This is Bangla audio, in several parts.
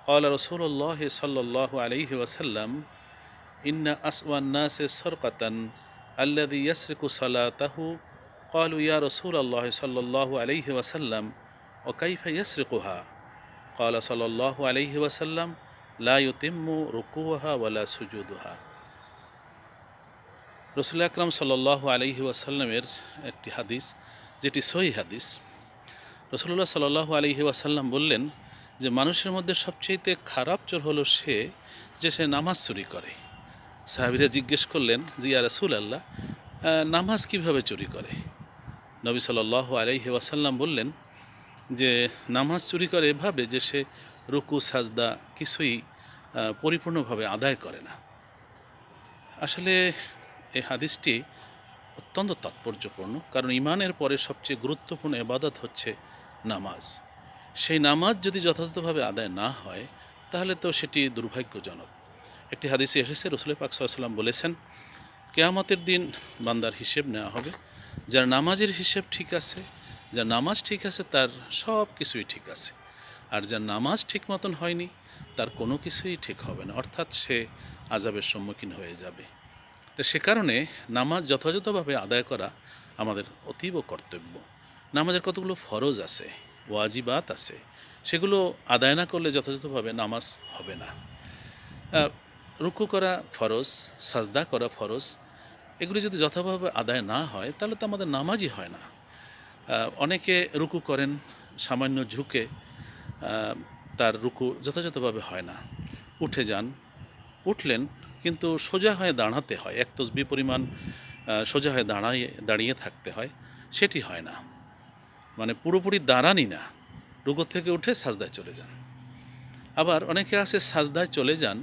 قال رسول الله صلى الله عليه وسلم إن أسوأ الناس سرقة الذي يسرق صلاته قالوا يا رسول الله صلى الله عليه وسلم وكيف يسرقها قال صلى الله عليه وسلم لا يتم ركوعها ولا سجودها রসুল আকরাম সাল্লাল্লাহু আলাইহি ওয়াসাল্লামের একটি হাদিস, যেটি সহিহ হাদিস। রসুল্লাহ সাল্লাল্লাহু আলাইহি ওয়াসাল্লাম বললেন যে মানুষের মধ্যে সবচেয়ে খারাপ চোর হলো সে নামাজ চুরি করে। সাহাবীরা জিজ্ঞেস করলেন যে ইয়া রাসূলুল্লাহ, নামাজ কিভাবে চুরি করে? নবী সাল্লাল্লাহু আলাইহি ওয়াসাল্লাম বললেন যে নামাজ চুরি করে এভাবে যে সে রুকু সাজদা কিছুই পরিপূর্ণভাবে আদায় করে না। আসলে এই হাদিসটি অত্যন্ত তাৎপর্যপূর্ণ, কারণ ঈমানের পরে সবচেয়ে গুরুত্বপূর্ণ ইবাদত হচ্ছে নামাজ। সেই নামাজ যদি যথাযথভাবে আদায় না হয় তাহলে তো সেটি দুর্ভাগ্যজনক। একটি হাদিসে এসেছে, রাসূল পাক সাল্লাল্লাহু আলাইহি ওয়াসাল্লাম বলেছেন, কিয়ামতের দিন বান্দার হিসেব নেওয়া হবে, যার নামাজের হিসেব ঠিক আছে, যার নামাজ ঠিক আছে তার সব কিছুই ঠিক আছে, আর যার নামাজ ঠিক মতন হয়নি তার কোনো কিছুই ঠিক হবে না, অর্থাৎ সে আযাবের সম্মুখীন হয়ে যাবে। তো সে কারণে নামাজ যথাযথভাবে আদায় করা আমাদের অতীব কর্তব্য। নামাজের কতগুলো ফরজ আছে, ওয়াজিবাত আছে, সেগুলো আদায় না করলে যথাযথভাবে নামাজ হবে না। রুকু করা ফরজ, সাজদা করা ফরজ, এগুলি যদি যথাযথভাবে আদায় না হয় তাহলে তো আমাদের নামাজই হয় না। অনেকে রুকু করেন সামান্য ঝুঁকে, তার রুকু যথাযথভাবে হয় না, উঠে যান, উঠলেন কিন্তু সোজা হয়ে দাঁড়াতে হয়, এক তসবিহ পরিমাণ সোজা হয়ে দাঁড়িয়ে থাকতে হয়, সেটি হয় না, মানে পুরোপুরি দাঁড়ানি না, রুকু থেকে উঠে সাজদায় চলে যান। আবার অনেকে আছে সাজদায় চলে যান,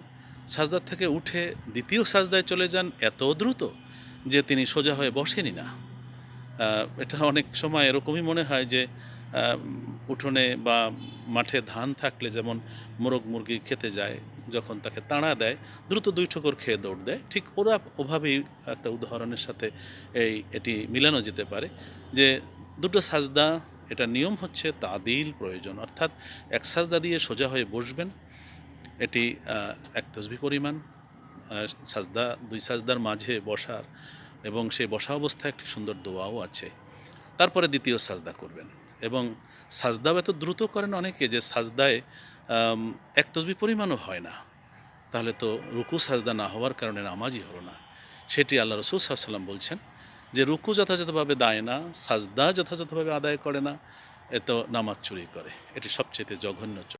সাজদার থেকে উঠে দ্বিতীয় সাজদায় চলে যান এত দ্রুত যে তিনি সোজা হয়ে বসেনি না। এটা অনেক সময় এরকমই মনে হয় যে উঠোনে বা মাঠে ধান থাকলে যেমন মোরগ মুরগি খেতে যায়, যখন তাকে তাড়া দেয় দ্রুত 2 ঠোকর খেয়ে দৌড় দেয়, ঠিক ওরা ওভাবেই একটা উদাহরণের সাথে এটি মিলানো যেতে পারে যে দুটো সাজদা, এটা নিয়ম হচ্ছে তাদিল প্রয়োজন, অর্থাৎ এক সাজদা দিয়ে সোজা হয়ে বসবেন, এটি এক তসবিহ পরিমাণ, সাজদা 2 সাজদার মাঝে বসার এবং সেই বসা অবস্থায় একটি সুন্দর দোয়াও আছে। তারপরে দ্বিতীয় সাজদা করবেন, এবং সাজদাও এত দ্রুত করেন অনেকে যে সাজদায় এক তসবিহ পরিমাণও হয় না, তাহলে তো রুকু সাজদা না হওয়ার কারণে নামাজই হলো না। সেটি আল্লাহ রাসূল সাল্লাল্লাহু আলাইহি ওয়াসাল্লাম বলছেন যে রুকু যথাযথভাবে দেয় না, সাজদা যথাযথভাবে আদায় করে না, এ তো নামাজ চুরি করে। এটি সবচেয়ে জঘন্য।